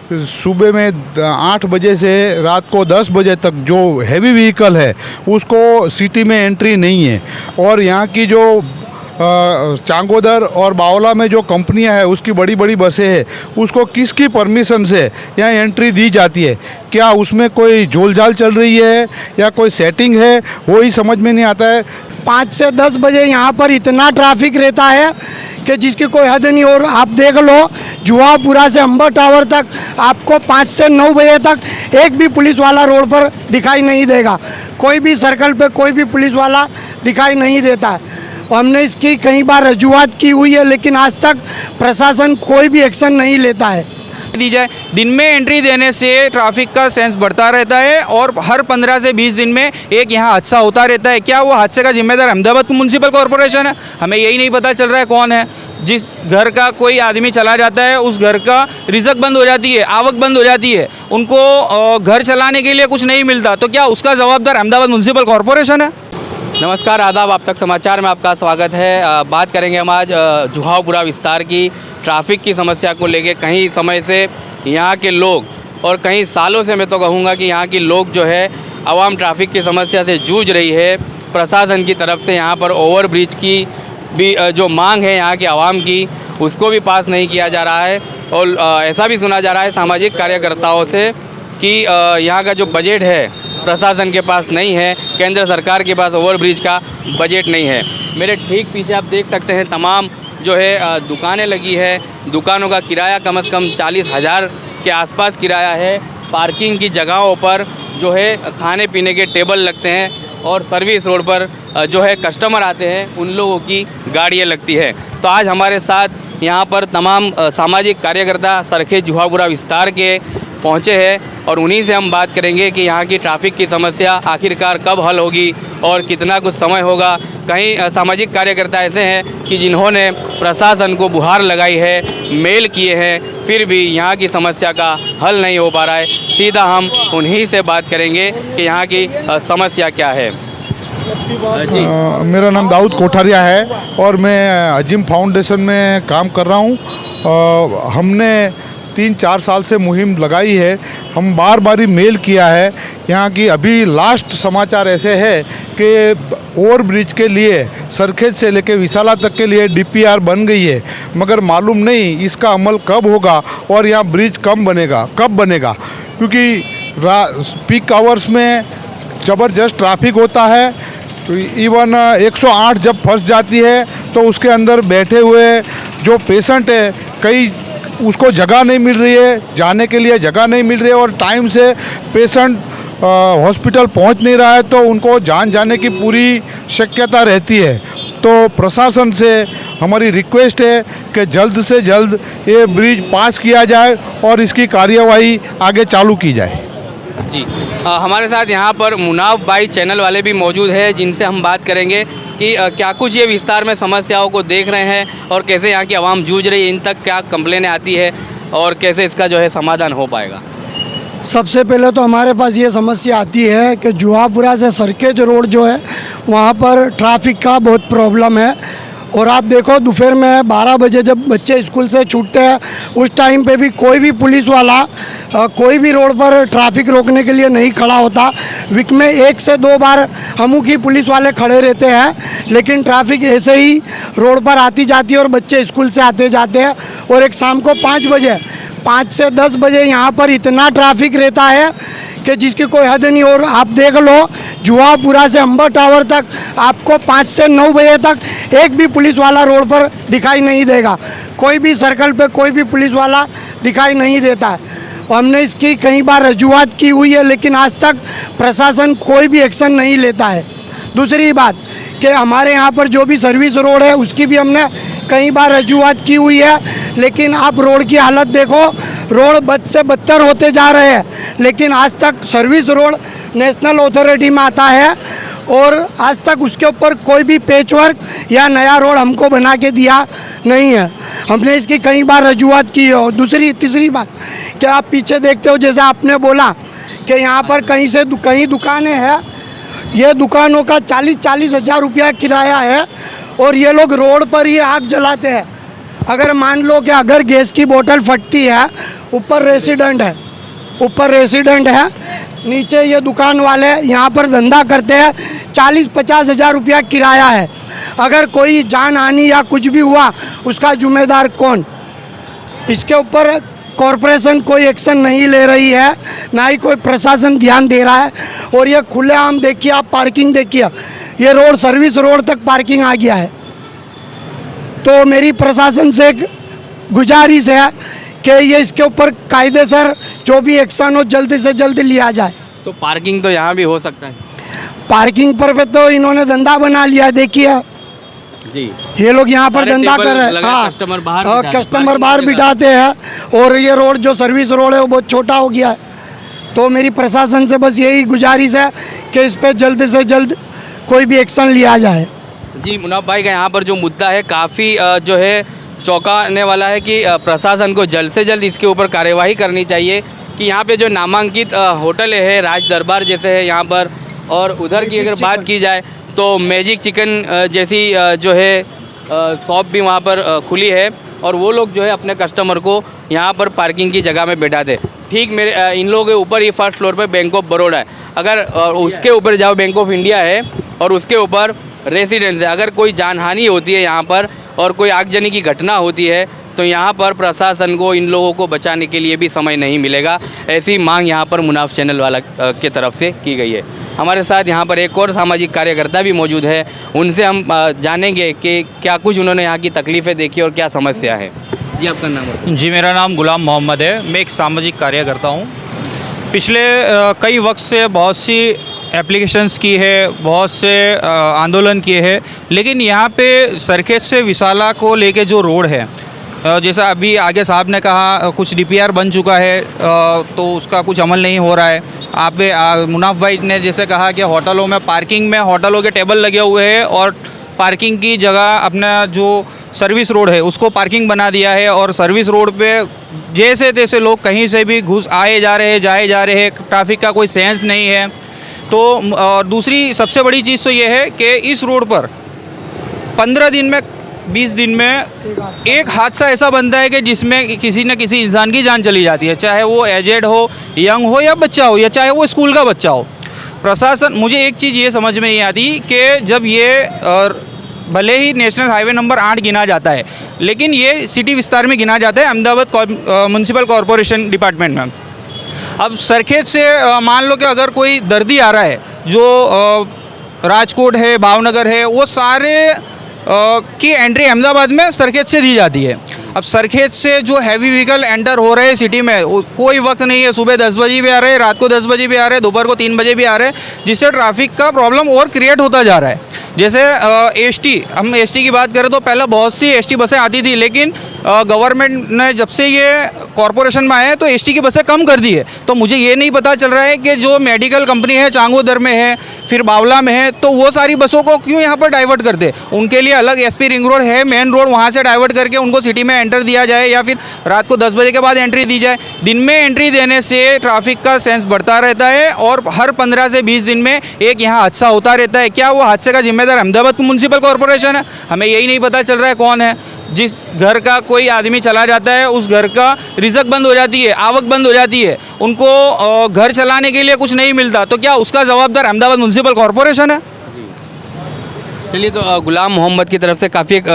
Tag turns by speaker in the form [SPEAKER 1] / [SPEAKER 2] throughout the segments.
[SPEAKER 1] सुबह में 8 बजे से रात को 10 बजे तक जो हैवी व्हीकल है उसको सिटी में एंट्री नहीं है। और यहाँ की जो चांगोदर और बावला में जो कंपनियां है उसकी बड़ी बड़ी बसें हैं, उसको किसकी परमिशन से यहाँ एंट्री दी जाती है? क्या उसमें कोई झोलझाल चल रही है या कोई सेटिंग है, वो ही समझ में नहीं आता है।
[SPEAKER 2] 5 से 10 बजे यहाँ पर इतना ट्रैफिक रहता है कि जिसकी कोई हद नहीं। और आप देख लो जुहापुरा से अंबर टावर तक आपको 5 से 9 बजे तक एक भी पुलिस वाला रोड पर दिखाई नहीं देगा। कोई भी सर्कल पे कोई भी पुलिस वाला दिखाई नहीं देता है। और हमने इसकी कई बार रजूआत की हुई है, लेकिन आज तक प्रशासन कोई भी एक्शन नहीं लेता है।
[SPEAKER 3] दी जाए, दिन में एंट्री देने से ट्रैफिक का सेंस बढ़ता रहता है और हर 15 से 20 दिन में एक यहाँ हादसा होता रहता है। क्या वो हादसे का जिम्मेदार अहमदाबाद म्युनिसिपल कॉरपोरेशन है? हमें यही नहीं पता चल रहा है कौन है। जिस घर का कोई आदमी चला जाता है उस घर का रिजक बंद हो जाती है, आवक बंद हो जाती है, उनको घर चलाने के लिए कुछ नहीं मिलता, तो क्या उसका जवाबदार अहमदाबाद म्युनिसिपल कॉरपोरेशन है?
[SPEAKER 4] नमस्कार, आदाब, आप तक समाचार में आपका स्वागत है। बात करेंगे हम आज जुहापुरा विस्तार की ट्रैफिक की समस्या को लेके। कई समय से यहाँ के लोग और कई सालों से मैं तो कहूँगा कि यहाँ की लोग जो है आवाम ट्रैफिक की समस्या से जूझ रही है। प्रशासन की तरफ से यहाँ पर ओवर ब्रिज की भी जो मांग है यहाँ की आवाम की, उसको भी पास नहीं किया जा रहा है। और ऐसा भी सुना जा रहा है सामाजिक कार्यकर्ताओं से कि यहाँ का जो बजट है प्रशासन के पास नहीं है, केंद्र सरकार के पास ओवर ब्रिज का बजट नहीं है। मेरे ठीक पीछे आप देख सकते हैं तमाम जो है दुकानें लगी है। दुकानों का किराया कम से कम 40,000 के आसपास किराया है। पार्किंग की जगहों पर जो है खाने पीने के टेबल लगते हैं और सर्विस रोड पर जो है कस्टमर आते हैं उन लोगों की गाड़ियाँ लगती है। तो आज हमारे साथ यहाँ पर तमाम सामाजिक कार्यकर्ता सरखेज जुहापुरा विस्तार के पहुँचे हैं और उन्हीं से हम बात करेंगे कि यहाँ की ट्रैफिक की समस्या आखिरकार कब हल होगी और कितना कुछ समय होगा। कई सामाजिक कार्यकर्ता ऐसे हैं कि जिन्होंने प्रशासन को गुहार लगाई है, मेल किए हैं, फिर भी यहाँ की समस्या का हल नहीं हो पा रहा है। सीधा हम उन्हीं से बात करेंगे कि यहाँ की समस्या क्या है।
[SPEAKER 1] मेरा नाम दाऊद कोठारिया है और मैं अजीम फाउंडेशन में काम कर रहा हूँ। हमने 3-4 साल से मुहिम लगाई है। हम बार बार ही मेल किया है यहाँ की। अभी लास्ट समाचार ऐसे है कि ओवर ब्रिज के लिए सरखेज से लेकर विशाला तक के लिए DPR बन गई है, मगर मालूम नहीं इसका अमल कब होगा और यहाँ ब्रिज कब बनेगा, क्योंकि पीक आवर्स में ज़बरदस्त ट्रैफिक होता है। इवन 108 जब फंस जाती है तो उसके अंदर बैठे हुए जो पेशेंट है, कई उसको जगह नहीं मिल रही है, जाने के लिए जगह नहीं मिल रही है और टाइम से पेशेंट हॉस्पिटल पहुंच नहीं रहा है, तो उनको जान जाने की पूरी शक्यता रहती है। तो प्रशासन से हमारी रिक्वेस्ट है कि जल्द से जल्द ये ब्रिज पास किया जाए और इसकी कार्यवाही आगे चालू की जाए।
[SPEAKER 4] जी, हमारे साथ यहाँ पर मुनाफ भाई चैनल वाले भी मौजूद हैं, जिनसे हम बात करेंगे कि क्या कुछ ये विस्तार में समस्याओं को देख रहे हैं और कैसे यहाँ की आवाम जूझ रही है, इन तक क्या कंप्लेनें आती है और कैसे इसका जो है समाधान हो पाएगा।
[SPEAKER 2] सबसे पहले तो हमारे पास ये समस्या आती है कि जुहापुरा से सरखेज रोड जो है वहाँ पर ट्रैफिक का बहुत प्रॉब्लम है। और आप देखो दोपहर में 12 बजे जब बच्चे स्कूल से छूटते हैं उस टाइम पे भी कोई भी पुलिस वाला कोई भी रोड पर ट्रैफिक रोकने के लिए नहीं खड़ा होता। वीक में 1 से 2 बार हमू की पुलिस वाले खड़े रहते हैं, लेकिन ट्रैफिक ऐसे ही रोड पर आती जाती है और बच्चे स्कूल से आते जाते हैं। और एक शाम को 5 से 10 बजे यहाँ पर इतना ट्रैफिक रहता है कि जिसकी कोई हद नहीं। और आप देख लो जुहापुरा से अंबर टावर तक आपको 5 से 9 बजे तक एक भी पुलिस वाला रोड पर दिखाई नहीं देगा। कोई भी सर्कल पे कोई भी पुलिस वाला दिखाई नहीं देता है। और हमने इसकी कई बार रजूआत की हुई है, लेकिन आज तक प्रशासन कोई भी एक्शन नहीं लेता है। दूसरी बात कि हमारे यहाँ पर जो भी सर्विस रोड है उसकी भी हमने कई बार रजूआत की हुई है, लेकिन आप रोड की हालत देखो, रोड बद से बदतर होते जा रहे हैं। लेकिन आज तक सर्विस रोड नेशनल अथॉरिटी में आता है और आज तक उसके ऊपर कोई भी पैचवर्क या नया रोड हमको बना के दिया नहीं है। हमने इसकी कई बार रजूआत की है। और तीसरी बात कि आप पीछे देखते हो, जैसे आपने बोला कि यहाँ पर कहीं दुकानें हैं, ये दुकानों का 40-40 हज़ार रुपया किराया है और ये लोग रोड पर ही आग जलाते हैं। अगर मान लो कि अगर गैस की बोतल फटती है ऊपर रेसिडेंट है, नीचे ये दुकान वाले यहाँ पर धंधा करते हैं। 40-50 हज़ार रुपया किराया है। अगर कोई जान हानि या कुछ भी हुआ उसका जिम्मेदार कौन? इसके ऊपर कॉरपोरेशन कोई एक्शन नहीं ले रही है, ना ही कोई प्रशासन ध्यान दे रहा है। और ये खुलेआम देखिए आप, पार्किंग देखिए, ये रोड सर्विस रोड तक पार्किंग आ गया है। तो मेरी प्रशासन से एक गुजारिश है कि ये इसके ऊपर कायदेसर जो भी एक्शन हो जल्दी से जल्दी लिया जाए।
[SPEAKER 4] तो पार्किंग तो यहाँ भी हो सकता है
[SPEAKER 2] पार्किंग पर तो इन्होंने धंधा बना लिया, देखिए
[SPEAKER 4] जी।
[SPEAKER 2] ये लोग यहाँ पर
[SPEAKER 4] सारे
[SPEAKER 2] धंधा
[SPEAKER 4] टेबल
[SPEAKER 2] कर रहे हैं।
[SPEAKER 4] लगा,
[SPEAKER 2] हाँ,
[SPEAKER 4] कस्टमर बाहर बिठाते हैं,
[SPEAKER 2] कस्टमर बाहर
[SPEAKER 4] पार्किंग
[SPEAKER 2] बिठाते हैं। और ये रोड जो सर्विस रोड है वो बहुत छोटा हो गया है। तो मेरी प्रशासन से बस यही गुजारिश है कि इस पर जल्द से जल्द कोई भी एक्शन लिया जाए।
[SPEAKER 4] जी मुनाफ भाई का यहाँ पर जो मुद्दा है काफ़ी जो है चौंकाने वाला है कि प्रशासन को जल्द से जल्द इसके ऊपर कार्यवाही करनी चाहिए कि यहाँ पे जो नामांकित होटल है, राज दरबार जैसे है यहाँ पर, और उधर की अगर बात की जाए तो मैजिक चिकन जैसी जो है शॉप भी वहाँ पर खुली है, और वो लोग जो है अपने कस्टमर को यहाँ पर पार्किंग की जगह में बैठाते। ठीक मेरे इन लोगों के ऊपर ही फर्स्ट फ्लोर पे बैंक ऑफ बड़ौदा है, अगर उसके ऊपर जाओ बैंक ऑफ इंडिया है, और उसके ऊपर रेसिडेंस है। अगर कोई जानहानि होती है यहाँ पर और कोई आगजनी की घटना होती है तो यहाँ पर प्रशासन को इन लोगों को बचाने के लिए भी समय नहीं मिलेगा। ऐसी मांग यहाँ पर मुनाफ चैनल वाला के तरफ से की गई है। हमारे साथ यहाँ पर एक और सामाजिक कार्यकर्ता भी मौजूद है, उनसे हम जानेंगे कि क्या कुछ उन्होंने यहाँ की तकलीफ़ें देखी और क्या समस्या है। जी आपका नाम बताइए।
[SPEAKER 3] जी मेरा नाम गुलाम मोहम्मद है, मैं एक सामाजिक कार्यकर्ता हूँ। पिछले कई वक्त से बहुत सी एप्लीकेशंस की है, बहुत से आंदोलन किए हैं, लेकिन यहाँ पे सरखेज से विशाला को लेके जो रोड है, जैसा अभी आगे साहब ने कहा कुछ डीपीआर बन चुका है तो उसका कुछ अमल नहीं हो रहा है। आप मुनाफ भाई ने जैसे कहा कि होटलों में पार्किंग में होटलों के टेबल लगे हुए हैं और पार्किंग की जगह अपना जो सर्विस रोड है उसको पार्किंग बना दिया है, और सर्विस रोड पे जैसे तैसे लोग कहीं से भी घुस आए जा रहे हैं, जाए जा रहे हैं, ट्रैफिक का कोई सेंस नहीं है। तो दूसरी सबसे बड़ी चीज़ तो ये है कि इस रोड पर 15 दिन में 20 दिन में एक हादसा ऐसा बनता है कि जिसमें किसी न किसी इंसान की जान चली जाती है, चाहे वो एजेड हो, यंग हो या बच्चा हो, या चाहे वो स्कूल का बच्चा हो। प्रशासन, मुझे एक चीज़ ये समझ में नहीं आती कि जब ये भले ही नेशनल हाईवे नंबर 8 गिना जाता है, लेकिन ये सिटी विस्तार में गिना जाता है अहमदाबाद म्यूनसिपल कॉरपोरेशन डिपार्टमेंट में। अब सरखेज से मान लो कि अगर कोई दर्दी आ रहा है जो राजकोट है, भावनगर है, वो सारे की एंट्री अहमदाबाद में सरखेज से दी जाती है। अब सरखेज से जो हैवी व्हीकल एंटर हो रहे हैं सिटी में, कोई वक्त नहीं है, सुबह 10 बजे भी आ रहे हैं, रात को 10 बजे भी आ रहे हैं, दोपहर को 3 बजे भी आ रहे हैं, जिससे ट्रैफिक का प्रॉब्लम और क्रिएट होता जा रहा है। जैसे एसटी, हम एसटी की बात करें तो पहले बहुत सी एसटी बसें आती थी, लेकिन गवर्नमेंट ने जब से ये कॉरपोरेशन में आए हैं तो एसटी की बसें कम कर दी है। तो मुझे ये नहीं पता चल रहा है कि जो मेडिकल कंपनी है चांगोदर में है, फिर बावला में है, तो वो सारी बसों को क्यों यहाँ पर डाइवर्ट करते? उनके लिए अलग एसपी रिंग रोड है, मेन रोड, वहाँ से डाइवर्ट करके उनको सिटी में एंटर दिया जाए, या फिर रात को 10 बजे के बाद एंट्री दी जाए। दिन में एंट्री देने से ट्रैफिक का सेंस बढ़ता रहता है, और हर 15 से 20 दिन में एक यहाँ हादसा होता रहता है। क्या वो हादसे का जिम्मेदार अहमदाबाद म्यूनसिपल कॉरपोरेशन है? हमें यही नहीं पता चल रहा है कौन है। जिस घर का कोई आदमी चला जाता है उस घर का रिजक बंद हो जाती है, आवक बंद हो जाती है, उनको घर चलाने के लिए कुछ नहीं मिलता, तो क्या उसका जवाबदार अहमदाबाद म्यूनसिपल कॉरपोरेशन है?
[SPEAKER 4] चलिए, तो गुलाम मोहम्मद की तरफ से काफ़ी एक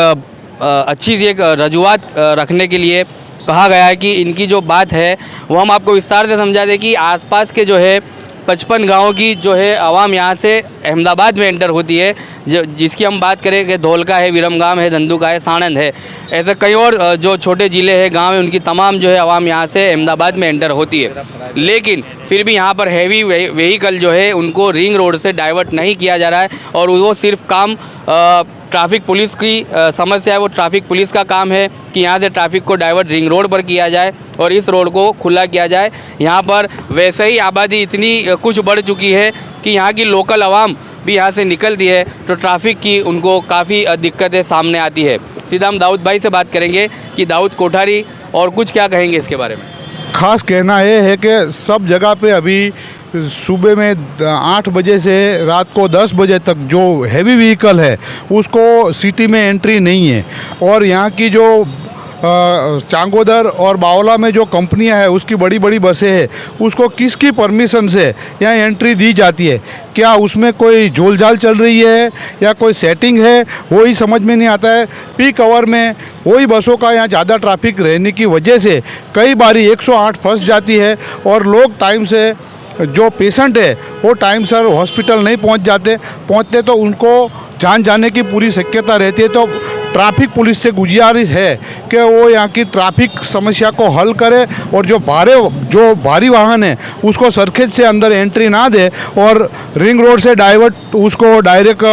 [SPEAKER 4] अच्छी सी एक रजूआत रखने के लिए कहा गया है कि इनकी जो बात है वो हम आपको विस्तार से समझा दें कि आसपास के जो है 55 गाँव की जो है आवाम यहाँ से अहमदाबाद में एंटर होती है, जिसकी हम बात करें कि धौलका है, विरमगाम है, धंधुका है, साणंद है, ऐसे कई और जो छोटे ज़िले हैं, गांव हैं, उनकी तमाम जो है आवाम यहाँ से अहमदाबाद में एंटर होती है। लेकिन फिर भी यहाँ पर हैवी व्हीकल जो है उनको रिंग रोड से डाइवर्ट नहीं किया जा रहा है, और वो सिर्फ काम ट्रैफिक पुलिस की समस्या है, वो ट्रैफिक पुलिस का काम है कि यहाँ से ट्रैफिक को डाइवर्ट रिंग रोड पर किया जाए और इस रोड को खुला किया जाए। यहाँ पर वैसे ही आबादी इतनी कुछ बढ़ चुकी है कि यहाँ की लोकल आवाम भी यहाँ से निकलती है, तो ट्रैफिक की उनको काफ़ी दिक्कतें सामने आती है। सीधा हम दाऊद भाई से बात करेंगे कि दाऊद कोठारी और कुछ क्या कहेंगे इसके बारे में।
[SPEAKER 1] खास कहना ये है कि सब जगह पे अभी सुबह में 8 बजे से रात को 10 बजे तक जो हैवी व्हीकल है उसको सिटी में एंट्री नहीं है, और यहाँ की जो चांगोदर और बावला में जो कंपनियां है उसकी बड़ी बड़ी बसें हैं, उसको किसकी परमिशन से यहाँ एंट्री दी जाती है? क्या उसमें कोई झोलझाल चल रही है या कोई सेटिंग है, वही समझ में नहीं आता है। पीक आवर में वही बसों का यहाँ ज़्यादा ट्रैफिक रहने की वजह से कई बारी 108 फंस जाती है और लोग टाइम से, जो पेशेंट है वो टाइम से हॉस्पिटल नहीं पहुँचते तो उनको जान जाने की पूरी शक्यता रहती है। तो ट्रैफिक पुलिस से गुजारिश है कि वो यहाँ की ट्रैफिक समस्या को हल करे और जो भारी वाहन है उसको सरखेज से अंदर एंट्री ना दे और रिंग रोड से डाइवर्ट, उसको direct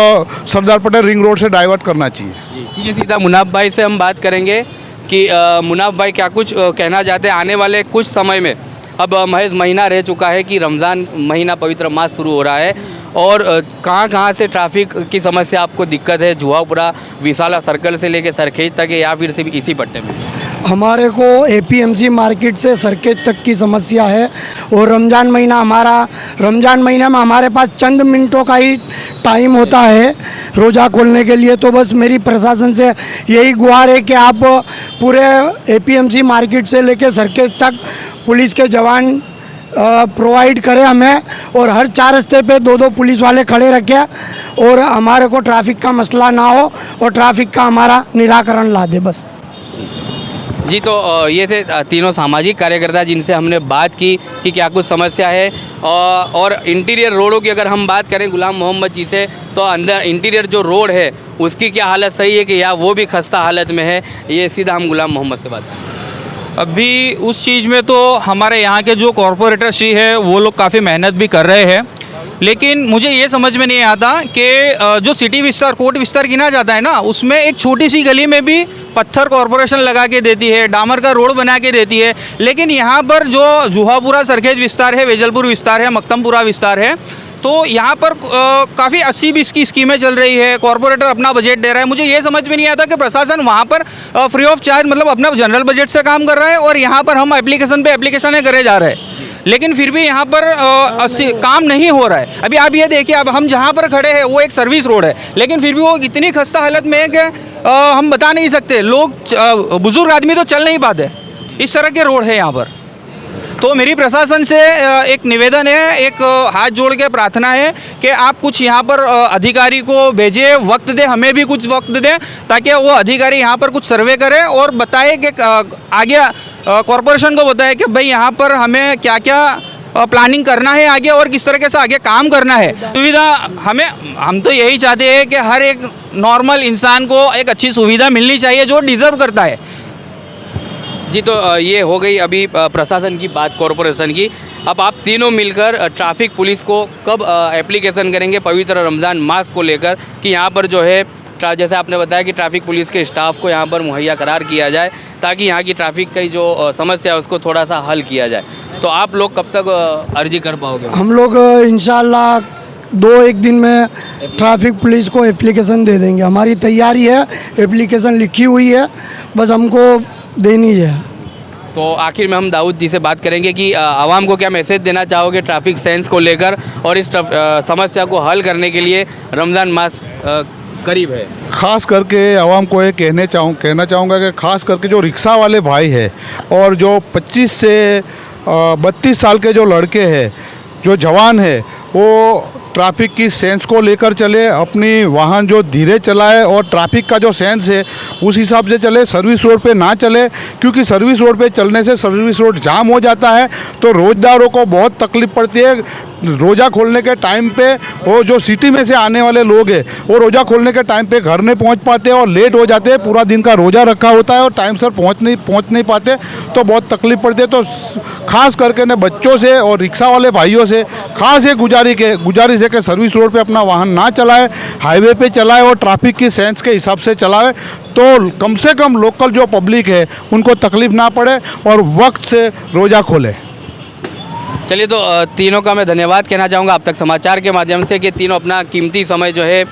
[SPEAKER 1] Sardar Patel ring road से डाइवर्ट करना चाहिए।
[SPEAKER 4] ठीक है, सीधा मुनाफ भाई से हम बात करेंगे कि मुनाफ भाई क्या कुछ कहना चाहते हैं। आने वाले कुछ समय में, अब महज महीना रह चुका है कि रमज़ान महीना पवित्र मास शुरू हो रहा है और कहाँ से ट्रैफिक की समस्या आपको दिक्कत है? जुहापुरा विशाला सर्कल से लेके सरखेज तक है या फिर सिर्फ इसी पट्टे में?
[SPEAKER 2] हमारे को एपीएमसी मार्केट से सरखेज तक की समस्या है और रमज़ान महीना में हमारे पास चंद मिनटों का ही टाइम होता है रोज़ा खोलने के लिए। तो बस मेरी प्रशासन से यही गुहार है कि आप पूरे एपीएमसी मार्केट से लेके सरखेज तक पुलिस के जवान प्रोवाइड करें हमें और हर 4 रास्ते पे 2-2 पुलिस वाले खड़े रखें और हमारे को ट्रैफिक का मसला ना हो और ट्रैफिक का हमारा निराकरण ला दे बस।
[SPEAKER 4] जी, तो ये थे तीनों सामाजिक कार्यकर्ता जिनसे हमने बात की कि क्या कुछ समस्या है। और इंटीरियर रोडों की अगर हम बात करें गुलाम मोहम्मद जी से, तो अंदर इंटीरियर जो रोड है उसकी क्या हालत सही है कि या वो भी खस्ता हालत में है? ये सीधा हम गुलाम मोहम्मद से बात करें।
[SPEAKER 3] अभी उस चीज़ में तो हमारे यहाँ के जो कॉरपोरेटर श्री है वो लोग काफ़ी मेहनत भी कर रहे हैं, लेकिन मुझे ये समझ में नहीं आता कि जो सिटी विस्तार कोर्ट विस्तार गिना जाता है ना, उसमें एक छोटी सी गली में भी पत्थर कॉरपोरेशन लगा के देती है, डामर का रोड बना के देती है, लेकिन यहाँ पर जो जुहापुरा सरखेज विस्तार है, वेजलपुर विस्तार है, मक्तमपुरा विस्तार है, तो यहाँ पर काफ़ी 80-20 की स्कीमें चल रही है, कॉरपोरेटर अपना बजट दे रहा है। मुझे ये समझ में नहीं आता कि प्रशासन वहाँ पर फ्री ऑफ चार्ज मतलब अपना जनरल बजट से काम कर रहा है और यहाँ पर हम एप्लीकेशन पे एप्लीकेशनें करे जा रहे हैं, लेकिन फिर भी यहाँ पर काम नहीं हो रहा है। अभी आप ये देखिए, अब हम जहाँ पर खड़े हैं वो एक सर्विस रोड है, लेकिन फिर भी वो इतनी खस्ता हालत में है कि हम बता नहीं सकते, लोग बुजुर्ग आदमी तो चल नहीं पाते, इस तरह के रोड है यहाँ पर। तो मेरी प्रशासन से एक निवेदन है, एक हाथ जोड़ के प्रार्थना है कि आप कुछ यहाँ पर अधिकारी को भेजिए, वक्त दे, हमें भी कुछ वक्त दें ताकि वो अधिकारी यहाँ पर कुछ सर्वे करें और बताए कि आगे कॉरपोरेशन को बताए कि भाई यहाँ पर हमें क्या क्या प्लानिंग करना है आगे और किस तरीके से आगे काम करना है। सुविधा हम तो यही चाहते हैं कि हर एक नॉर्मल इंसान को एक अच्छी सुविधा मिलनी चाहिए जो डिज़र्व करता है।
[SPEAKER 4] जी, तो ये हो गई अभी प्रशासन की बात, कॉरपोरेशन की। अब आप तीनों मिलकर ट्रैफिक पुलिस को कब एप्लीकेशन करेंगे पवित्र रमज़ान मास को लेकर कि यहाँ पर जो है जैसे आपने बताया कि ट्रैफिक पुलिस के स्टाफ को यहाँ पर मुहैया करार किया जाए ताकि यहाँ की ट्रैफिक की जो समस्या है उसको थोड़ा सा हल किया जाए, तो आप लोग कब तक अर्जी कर पाओगे?
[SPEAKER 2] हम लोग इंशाल्लाह 2-1 दिन में ट्रैफिक पुलिस को एप्लीकेशन दे देंगे। हमारी तैयारी है, एप्लीकेशन लिखी हुई है, बस हमको देनी है।
[SPEAKER 4] तो आखिर में हम दाऊद जी से बात करेंगे कि आवाम को क्या मैसेज देना चाहोगे ट्रैफिक सेंस को लेकर और इस समस्या को हल करने के लिए? रमज़ान मास करीब है।
[SPEAKER 1] ख़ास करके आवाम को ये कहना चाहूँगा कि ख़ास करके जो रिक्शा वाले भाई है और जो 25 से 32 साल के जो लड़के हैं, जो जवान है, वो ट्रैफिक की सेंस को लेकर चले, अपनी वाहन जो धीरे चलाए और ट्रैफिक का जो सेंस है उस हिसाब से चले, सर्विस रोड पे ना चले, क्योंकि सर्विस रोड पे चलने से सर्विस रोड जाम हो जाता है तो रोज़दारों को बहुत तकलीफ़ पड़ती है। रोज़ा खोलने के टाइम पे वो जो सिटी में से आने वाले लोग हैं वो रोज़ा खोलने के टाइम पे घर नहीं पहुंच पाते और लेट हो जाते हैं, पूरा दिन का रोज़ा रखा होता है और टाइम से पहुंच नहीं पाते तो बहुत तकलीफ़ पड़ती है। तो ख़ास करके न बच्चों से और रिक्शा वाले भाइयों से ख़ास ये गुजारिश है कि सर्विस रोड पे अपना वाहन ना चलाए, हाईवे पे चलाए और ट्रैफिक की सेंस के हिसाब से चलाए, तो कम से कम लोकल जो पब्लिक है उनको तकलीफ़ ना पड़े और वक्त से रोज़ा खोले।
[SPEAKER 4] चलिए, तो तीनों का मैं धन्यवाद कहना चाहूँगा आप तक समाचार के माध्यम से कि तीनों अपना कीमती समय जो है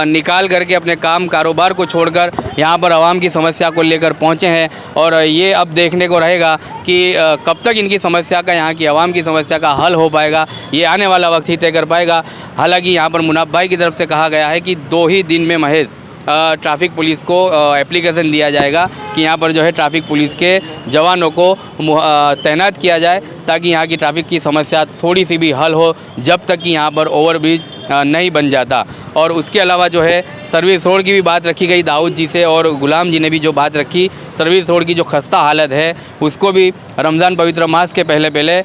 [SPEAKER 4] निकाल करके अपने काम कारोबार को छोड़कर यहाँ पर आवाम की समस्या को लेकर पहुँचे हैं और ये अब देखने को रहेगा कि कब तक इनकी समस्या का, यहाँ की आवाम की समस्या का हल हो पाएगा, ये आने वाला वक्त ही तय कर पाएगा। हालांकि यहाँ पर मुनाफ भाई की तरफ से कहा गया है कि 2 ही दिन में महज ट्रैफिक पुलिस को एप्लीकेशन दिया जाएगा कि यहाँ पर जो है ट्रैफिक पुलिस के जवानों को तैनात किया जाए, ताकि यहाँ की ट्रैफिक की समस्या थोड़ी सी भी हल हो, जब तक कि यहाँ पर ओवरब्रिज नहीं बन जाता। और उसके अलावा जो है सर्विस रोड की भी बात रखी गई दाऊद जी से, और गुलाम जी ने भी जो बात रखी सर्विस रोड की जो खस्ता हालत है उसको भी रमज़ान पवित्र मास के पहले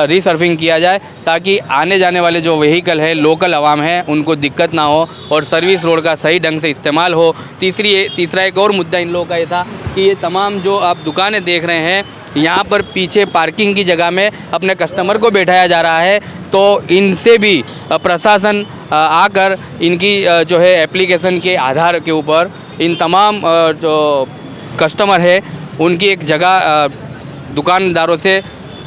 [SPEAKER 4] रीसर्फिंग किया जाए, ताकि आने जाने वाले जो व्हीकल है, लोकल आवाम है, उनको दिक्कत ना हो और सर्विस रोड का सही ढंग से इस्तेमाल हो। तीसरा एक और मुद्दा इन लोगों का ये था कि ये तमाम जो आप दुकानें देख रहे हैं, यहाँ पर पीछे पार्किंग की जगह में अपने कस्टमर को बैठाया जा रहा है, तो इनसे भी प्रशासन आकर इनकी जो है एप्लीकेशन के आधार के ऊपर इन तमाम जो कस्टमर है उनकी एक जगह दुकानदारों से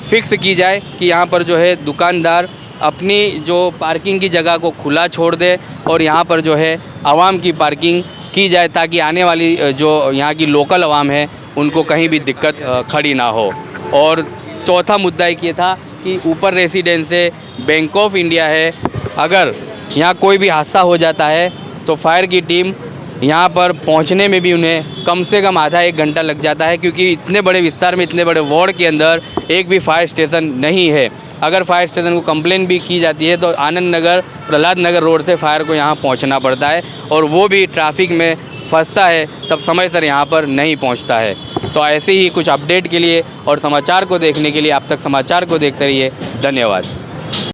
[SPEAKER 4] फिक्स की जाए कि यहाँ पर जो है दुकानदार अपनी जो पार्किंग की जगह को खुला छोड़ दे और यहाँ पर जो है आवाम की पार्किंग की जाए, ताकि आने वाली जो यहाँ की लोकल आवाम है उनको कहीं भी दिक्कत खड़ी ना हो। और चौथा मुद्दा एक ये था कि ऊपर रेसिडेंस है, बैंक ऑफ इंडिया है, अगर यहाँ कोई भी हादसा हो जाता है तो फायर की टीम यहाँ पर पहुँचने में भी उन्हें कम से कम आधा एक घंटा लग जाता है, क्योंकि इतने बड़े विस्तार में, इतने बड़े वार्ड के अंदर एक भी फायर स्टेशन नहीं है। अगर फायर स्टेशन को कंप्लेन भी की जाती है तो आनंद नगर, प्रहलाद नगर रोड से फायर को यहाँ पहुँचना पड़ता है, और वो भी ट्रैफिक में फंसता है तब समय सर यहाँ पर नहीं पहुँचता है। तो ऐसे ही कुछ अपडेट के लिए और समाचार को देखने के लिए आप तक समाचार को देखते रहिए। धन्यवाद।